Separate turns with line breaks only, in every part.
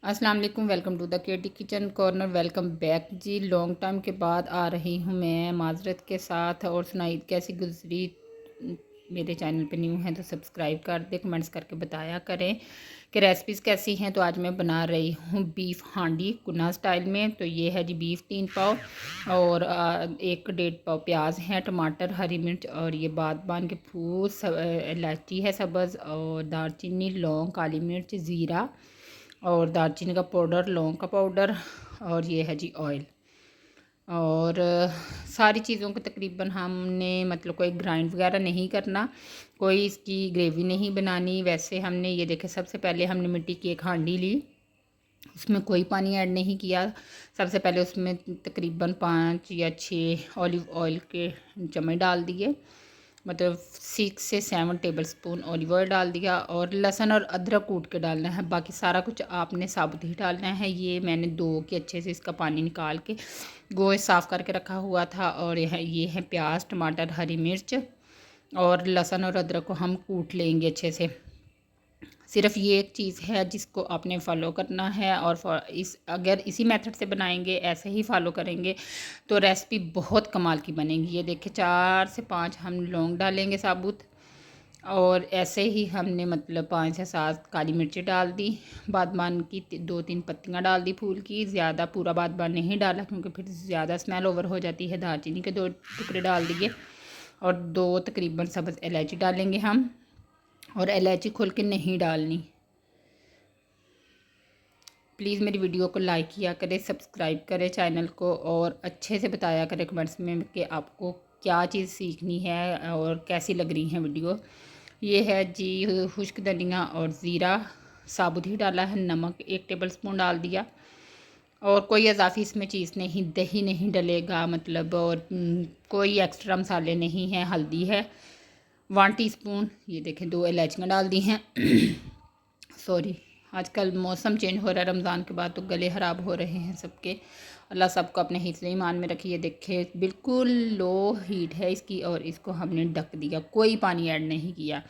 अस्सलाम वालेकुम। Welcome to the KT kitchen corner. Welcome back जी। लॉन्ग टाइम के बाद आ रही हूँ मैं माजरत के साथ। और सुनाई कैसी गुजरी। मेरे चैनल पे न्यू हैं तो सब्सक्राइब कर दे, कमेंट्स करके बताया करें कि रेसिपीज़ कैसी हैं। तो आज मैं बना रही हूँ बीफ हांडी कुन्ना स्टाइल में। तो ये है जी बीफ 3 पाव और 1-1.5 पाव प्याज हैं, टमाटर, हरी मिर्च और ये बादबान के फूल, इलायची है सब्ज़ और दालचीनी, लौंग, काली मिर्च, ज़ीरा और दालचीनी का पाउडर, लौंग का पाउडर और ये है जी ऑयल। और सारी चीज़ों को तकरीबन हमने मतलब कोई ग्राइंड वगैरह नहीं करना, कोई इसकी ग्रेवी नहीं बनानी। वैसे हमने ये देखे, सबसे पहले हमने मिट्टी की एक हांडी ली, उसमें कोई पानी ऐड नहीं किया। सबसे पहले उसमें तकरीबन 5 या 6 ऑलिव ऑयल के चम्मच डाल दिए, मतलब 6 से 7 टेबल स्पून ऑलिव ऑयल डाल दिया। और लहसुन और अदरक कूट के डालना है, बाकी सारा कुछ आपने साबुत ही डालना है। ये मैंने धो के अच्छे से इसका पानी निकाल के गोश्त साफ़ करके रखा हुआ था। और ये है प्याज, टमाटर, हरी मिर्च और लहसुन और अदरक को हम कूट लेंगे अच्छे से। सिर्फ ये एक चीज़ है जिसको आपने फ़ॉलो करना है। और अगर इसी मेथड से बनाएंगे, ऐसे ही फॉलो करेंगे तो रेसिपी बहुत कमाल की बनेगी। ये देखिए 4 से 5 हम लौंग डालेंगे साबुत, और ऐसे ही हमने मतलब 5 से 7 काली मिर्ची डाल दी। बादबान की 2-3 पत्तियां डाल दी फूल की। ज़्यादा पूरा बादबान नहीं डाला क्योंकि फिर ज़्यादा स्मेल ओवर हो जाती है। दालचीनी के 2 टुकड़े डाल दिए और 2 तकरीबन सब्ज़ इलायची डालेंगे हम। और इलायची खोल के नहीं डालनी। प्लीज़ मेरी वीडियो को लाइक किया करें, सब्सक्राइब करें चैनल को और अच्छे से बताया करें कमेंट्स में कि आपको क्या चीज़ सीखनी है और कैसी लग रही है वीडियो। ये है जी खुश्क धनिया और ज़ीरा साबुत ही डाला है। नमक 1 टेबल स्पून डाल दिया और कोई इजाफी इसमें चीज़ नहीं, दही नहीं डलेगा मतलब। और कोई एक्स्ट्रा मसाले नहीं हैं। हल्दी है 1 टीस्पून। ये देखें 2 इलायचियाँ डाल दी हैं। सॉरी, आजकल मौसम चेंज हो रहा है, रमज़ान के बाद तो गले ख़राब हो रहे हैं सबके। अल्लाह सबको अपने हिफ्ज़ ईमान में रखिए। देखिए बिल्कुल लो हीट है इसकी और इसको हमने ढक दिया, कोई पानी ऐड नहीं किया।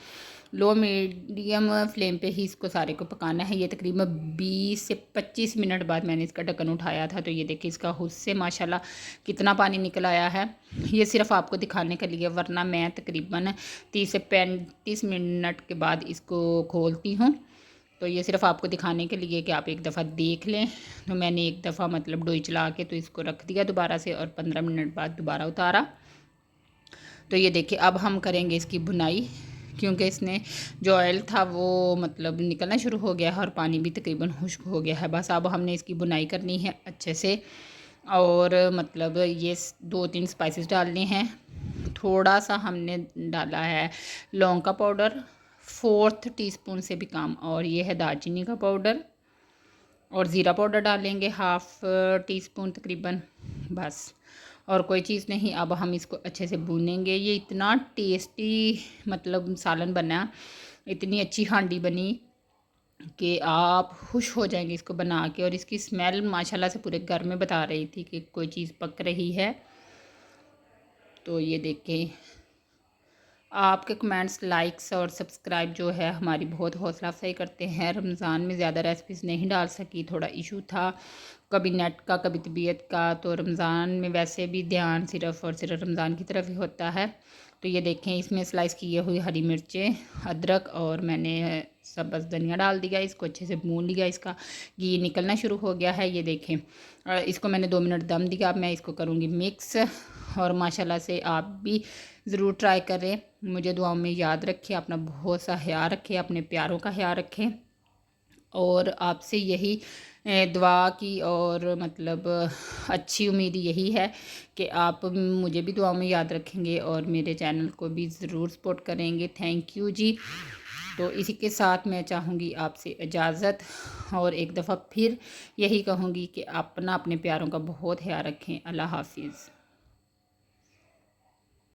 लो मीडियम फ्लेम पे ही इसको सारे को पकाना है। ये तकरीबन 20 से 25 मिनट बाद मैंने इसका ढक्कन उठाया था। तो ये देखिए इसका हुस्से माशाल्लाह कितना पानी निकल आया है। ये सिर्फ आपको दिखाने के लिए, वरना मैं तकरीबन 30 से 35 मिनट के बाद इसको खोलती हूँ। तो ये सिर्फ आपको दिखाने के लिए कि आप एक दफ़ा देख लें। तो मैंने एक दफ़ा मतलब डोई चला के तो इसको रख दिया दोबारा से और 15 मिनट बाद दोबारा उतारा। तो ये देखिए अब हम करेंगे इसकी भुनाई, क्योंकि इसने जो ऑयल था वो मतलब निकलना शुरू हो गया है और पानी भी तकरीबन खुश्क हो गया है। बस अब हमने इसकी भुनाई करनी है अच्छे से। और मतलब ये 2-3 स्पाइसेस डालने हैं। थोड़ा सा हमने डाला है लौंग का पाउडर, 4th टीस्पून से भी कम। और ये है दालचीनी का पाउडर और ज़ीरा पाउडर डालेंगे 1/2 टीस्पून तकरीबन, बस। और कोई चीज़ नहीं। अब हम इसको अच्छे से भूनेंगे। ये इतना टेस्टी मतलब सालन बना, इतनी अच्छी हांडी बनी कि आप खुश हो जाएंगे इसको बना के। और इसकी स्मेल माशाल्लाह से पूरे घर में बता रही थी कि कोई चीज़ पक रही है। तो ये देखें, आपके कमेंट्स, लाइक्स और सब्सक्राइब जो है हमारी बहुत हौसला अफजाई करते हैं। रमज़ान में ज़्यादा रेसिपीज़ नहीं डाल सकी, थोड़ा इशू था, कभी नेट का कभी तबीयत का। तो रमज़ान में वैसे भी ध्यान सिर्फ़ और सिर्फ रमज़ान की तरफ ही होता है। तो ये देखें इसमें स्लाइस किए हुई हरी मिर्चें, अदरक और मैंने सब्ज़ धनिया डाल दिया। इसको अच्छे से भून लिया, इसका घी निकलना शुरू हो गया है। ये देखें इसको मैंने 2 मिनट दम दिया। अब मैं इसको करूँगी मिक्स। और माशाल्लाह से आप भी ज़रूर ट्राई करें। मुझे दुआओं में याद रखें, अपना बहुत सा ख्याल रखें, अपने प्यारों का ख्याल रखें। और आपसे यही दुआ की और मतलब अच्छी उम्मीद यही है कि आप मुझे भी दुआओं में याद रखेंगे और मेरे चैनल को भी ज़रूर सपोर्ट करेंगे। थैंक यू जी। तो इसी के साथ मैं चाहूँगी आपसे इजाज़त और एक दफ़ा फिर यही कहूँगी कि अपना अपने प्यारों का बहुत ख्याल रखें। अल्लाह हाफिज़।